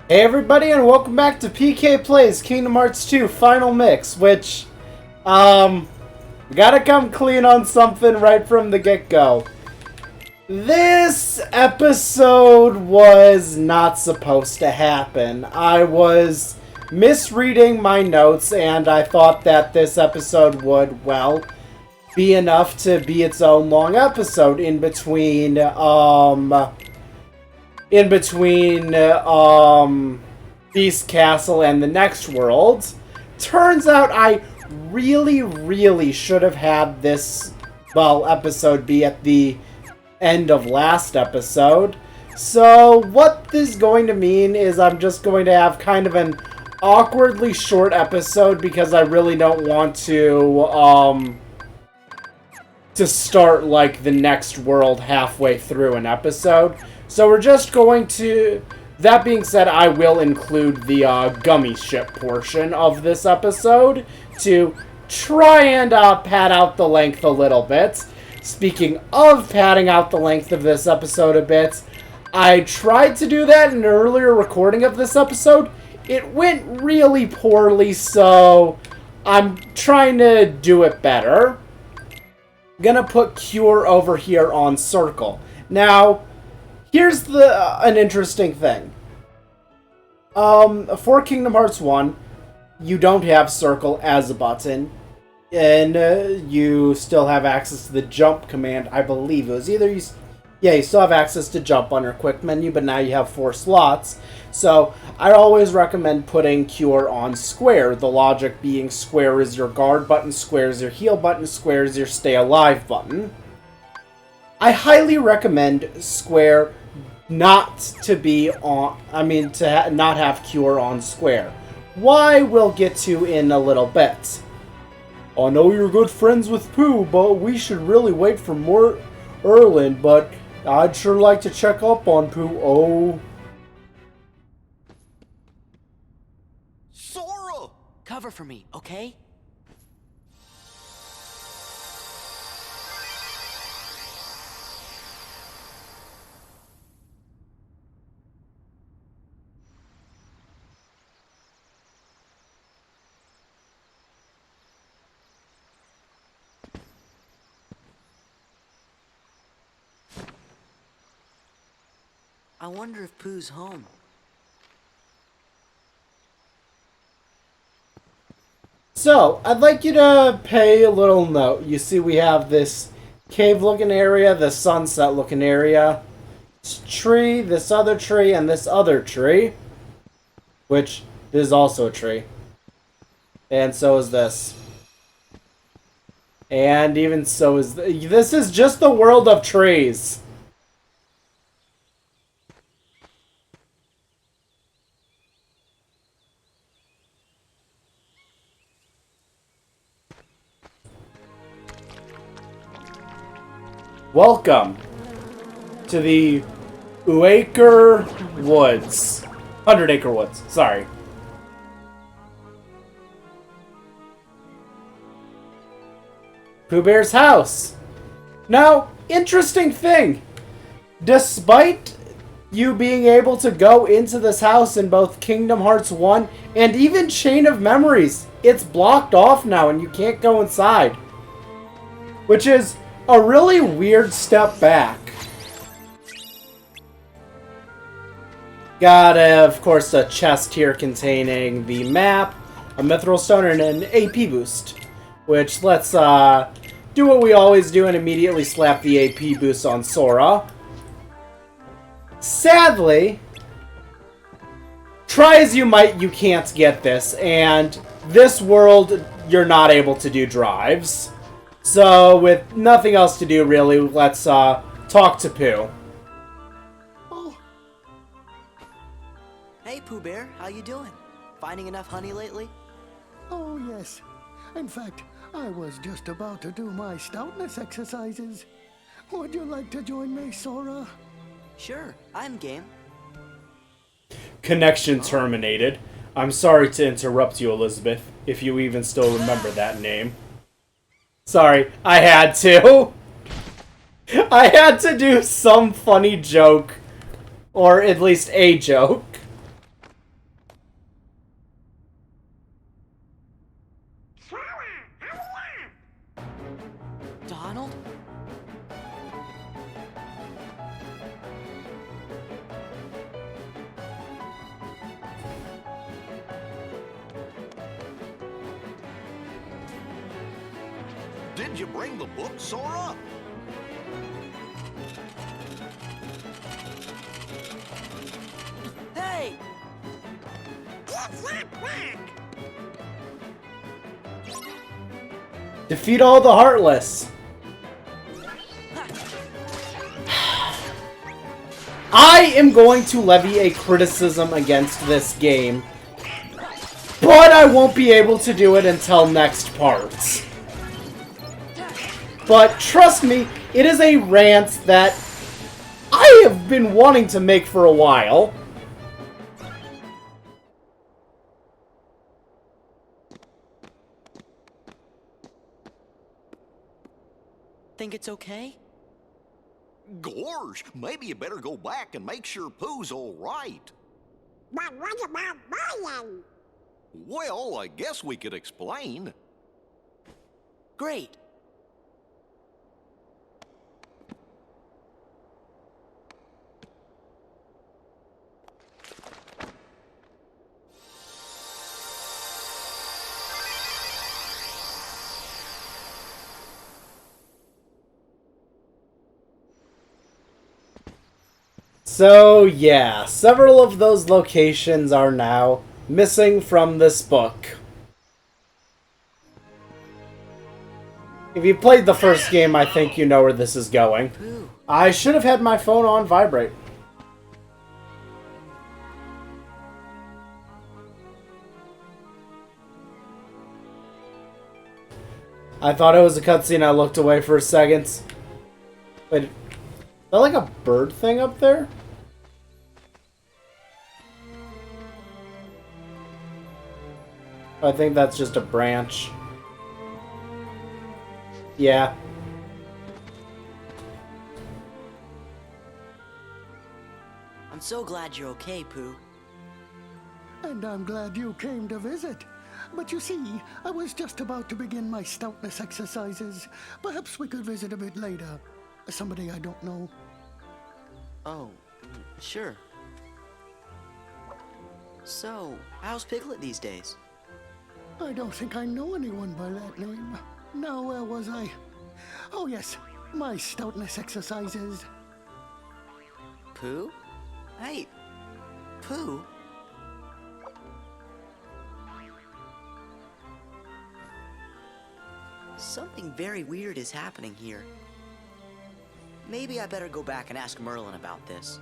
Hey everybody, and welcome back to PK Plays Kingdom Hearts 2 Final Mix, which, we gotta come clean on something right from the get-go. This episode was not supposed to happen. I was misreading my notes, and I thought that this episode would, well, be enough to be its own long episode in between, Beast Castle and the next world. Turns out I really should have had this, well, episode be at the end of last episode. So what this is going to mean is I'm just going to have kind of an awkwardly short episode because I really don't want to start like the next world halfway through an episode. So we're just going to... That being said, I will include the gummy ship portion of this episode to try and pad out the length a little bit. Speaking of padding out the length of this episode a bit, I tried to do that in an earlier recording of this episode. It went really poorly, so I'm trying to do it better. I'm gonna put Cure over here on Circle. Now, here's an interesting thing. For Kingdom Hearts 1, you don't have Circle as a button, and you still have access to the jump command. I believe it was either you still have access to jump on your quick menu, but now you have 4 slots. So I always recommend putting Cure on Square. The logic being Square is your guard button, Square is your heal button, Square is your stay alive button. I highly recommend Square not to be on, not have Cure on Square. Why, we'll get to in a little bit. I know you're good friends with Pooh, but we should really wait for more Erlin, but I'd sure like to check up on Pooh. Oh. Sora! Cover for me, okay? I wonder if Pooh's home. So, I'd like you to pay a little note. You see we have this cave-looking area, this sunset-looking area, this tree, this other tree, and this other tree. Which, this is also a tree. And so is this. And even so is... This is just the world of trees. Welcome to the Acre Woods. 100 Acre Woods, sorry. Pooh Bear's house. Now, interesting thing. Despite you being able to go into this house in both Kingdom Hearts 1 and even Chain of Memories, it's blocked off now and you can't go inside. Which is a really weird step back. Got, of course, a chest here containing the map, a mithril stone, and an AP boost. Which, let's do what we always do and immediately slap the AP boost on Sora. Sadly, try as you might, you can't get this, and this world, you're not able to do drives. So, with nothing else to do, really, let's talk to Pooh. Oh. Hey, Pooh Bear, how you doing? Finding enough honey lately? Oh, yes. In fact, I was just about to do my stoutness exercises. Would you like to join me, Sora? Sure, I'm game. Connection terminated. I'm sorry to interrupt you, Elizabeth, if you even still remember that name. Sorry, I had to. I had to do some funny joke. Or at least a joke. Did you bring the book, Sora? Hey! Defeat all the Heartless. I am going to levy a criticism against this game, but I won't be able to do it until next part. But trust me, it is a rant that I have been wanting to make for a while. Think it's okay? Gorge, maybe you better go back and make sure Pooh's all right. But what about Brian? Well, I guess we could explain. Great. So, yeah, several of those locations are now missing from this book. If you played the first game, I think you know where this is going. Pooh. I should have had my phone on vibrate. I thought it was a cutscene. I looked away for a second. Wait, is that like a bird thing up there? I think that's just a branch. Yeah. I'm so glad you're okay, Pooh. And I'm glad you came to visit. But you see, I was just about to begin my stoutness exercises. Perhaps we could visit a bit later. Somebody I don't know. Oh, sure. So, how's Piglet these days? I don't think I know anyone by that name. Now, where was I? Oh, yes, my stoutness exercises. Pooh? Hey, Pooh? Something very weird is happening here. Maybe I better go back and ask Merlin about this.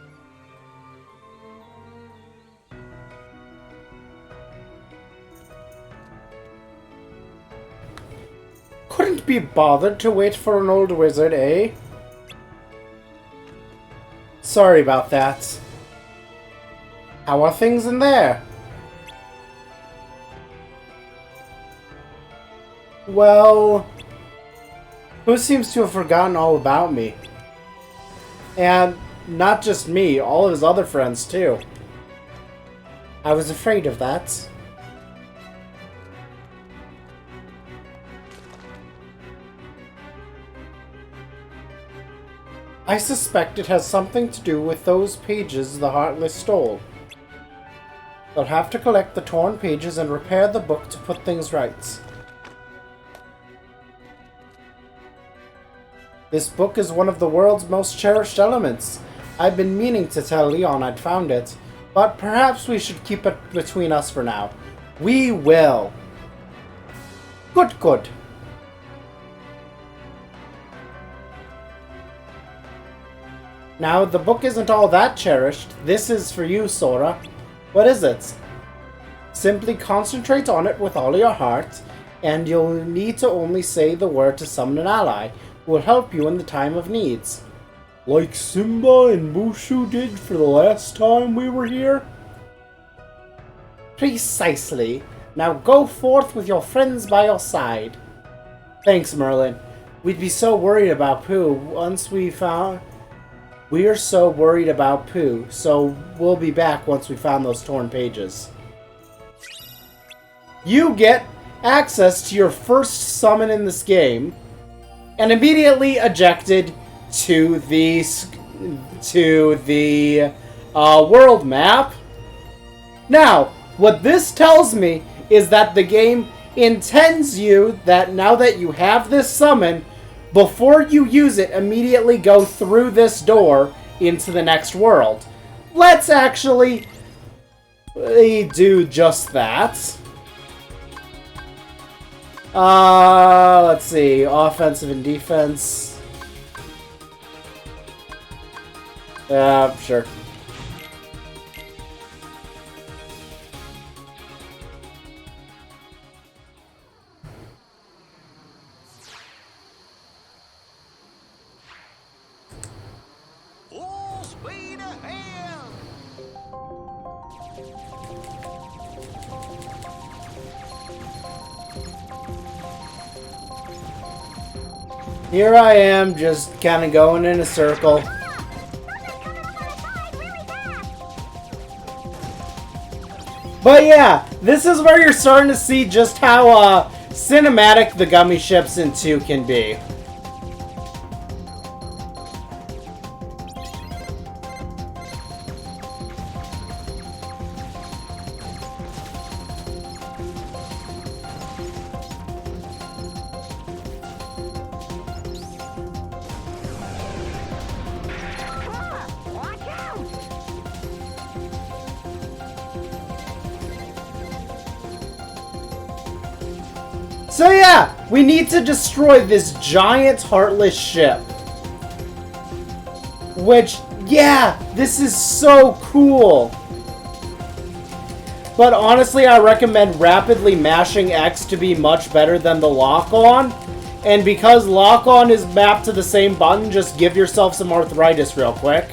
Couldn't be bothered to wait for an old wizard, eh? Sorry about that. How are things in there? Well, who seems to have forgotten all about me? And not just me, all of his other friends too. I was afraid of that. I suspect it has something to do with those pages the Heartless stole. They'll have to collect the torn pages and repair the book to put things right. This book is one of the world's most cherished elements. I've been meaning to tell Leon I'd found it, but perhaps we should keep it between us for now. We will. Good, good. Now, the book isn't all that cherished. This is for you, Sora. What is it? Simply concentrate on it with all your heart, and you'll need to only say the word to summon an ally who will help you in the time of needs. Like Simba and Mushu did for the last time we were here? Precisely. Now go forth with your friends by your side. Thanks, Merlin. We'd be so worried about Pooh once we found... We're so worried about Pooh, so we'll be back once we found those torn pages. You get access to your first summon in this game, and immediately ejected to the world map. Now, what this tells me is that the game intends you that now that you have this summon, before you use it, immediately go through this door into the next world. Let's actually do just that. Let's see. Offensive and defense. Sure. Full speed ahead! Here I am, just kind of going in a circle. But yeah, this is where you're starting to see just how cinematic the gummy ships in 2 can be. So yeah, we need to destroy this giant heartless ship. Which, yeah, this is so cool. But honestly, I recommend rapidly mashing X to be much better than the lock-on. And because lock-on is mapped to the same button, just give yourself some arthritis real quick.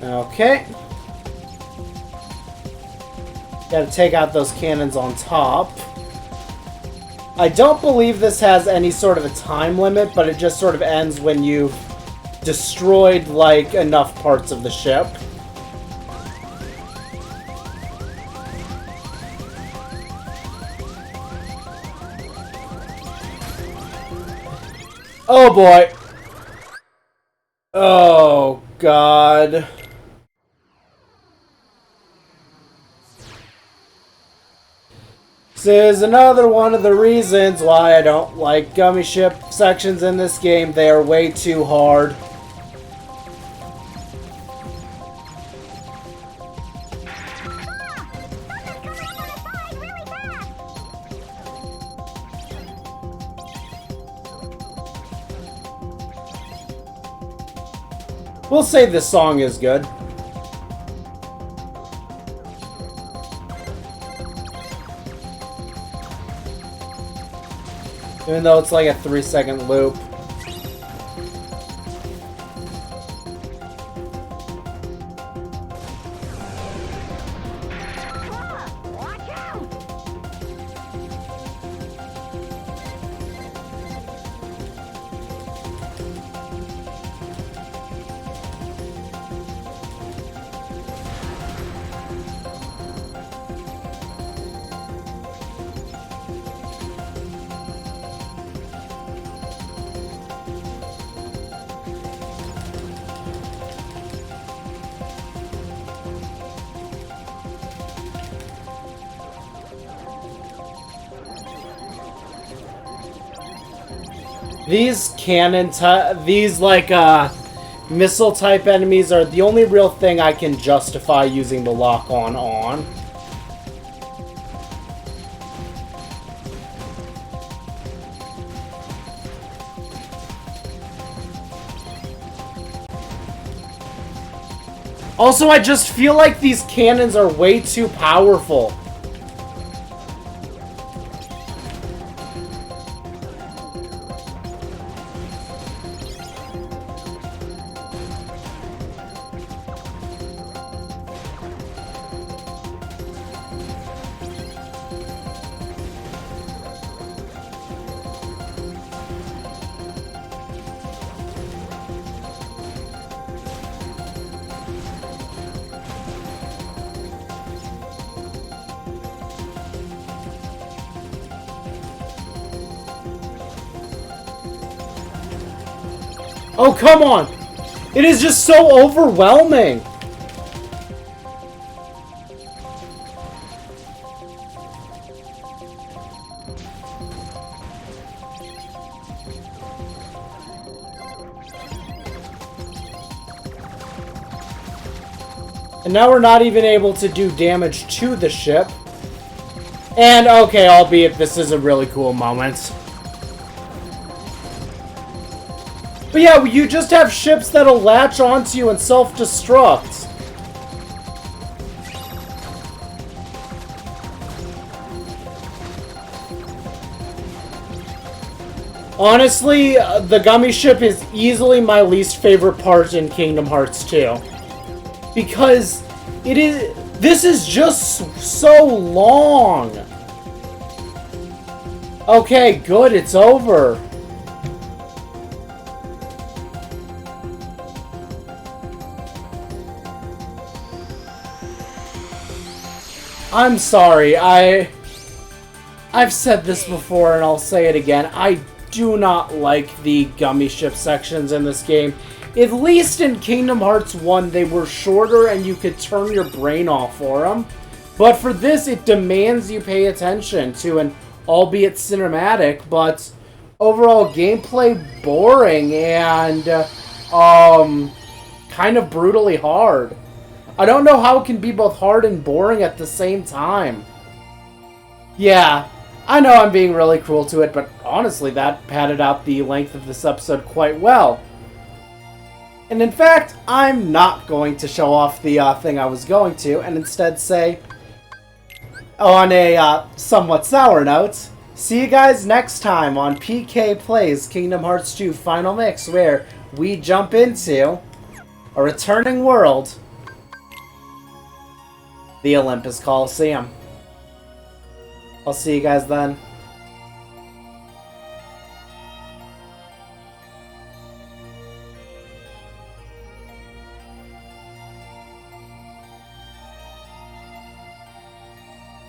Okay. Gotta take out those cannons on top. I don't believe this has any sort of a time limit, but it just sort of ends when you've destroyed, like, enough parts of the ship. Oh boy. Oh god. This is another one of the reasons why I don't like gummy ship sections in this game. They are way too hard. We'll say this song is good. Even though it's like a 3-second loop. These these like missile type enemies are the only real thing I can justify using the lock-on on. Also, I just feel like these cannons are way too powerful. Oh, come on! It is just so overwhelming. And now we're not even able to do damage to the ship. And, okay, albeit this is a really cool moment. But yeah, you just have ships that'll latch onto you and self-destruct. Honestly, the gummy ship is easily my least favorite part in Kingdom Hearts 2. Because this is just so long. Okay, good, it's over. I'm sorry, I've said this before and I'll say it again. I do not like the gummy ship sections in this game. At least in Kingdom Hearts 1, they were shorter and you could turn your brain off for them. But for this, it demands you pay attention to an albeit cinematic, but overall gameplay boring and kind of brutally hard. I don't know how it can be both hard and boring at the same time. Yeah, I know I'm being really cruel to it, but honestly, that padded out the length of this episode quite well. And in fact, I'm not going to show off the thing I was going to, and instead say, on a somewhat sour note, see you guys next time on PK Plays Kingdom Hearts 2 Final Mix, where we jump into a returning world, the Olympus Coliseum. I'll see you guys then.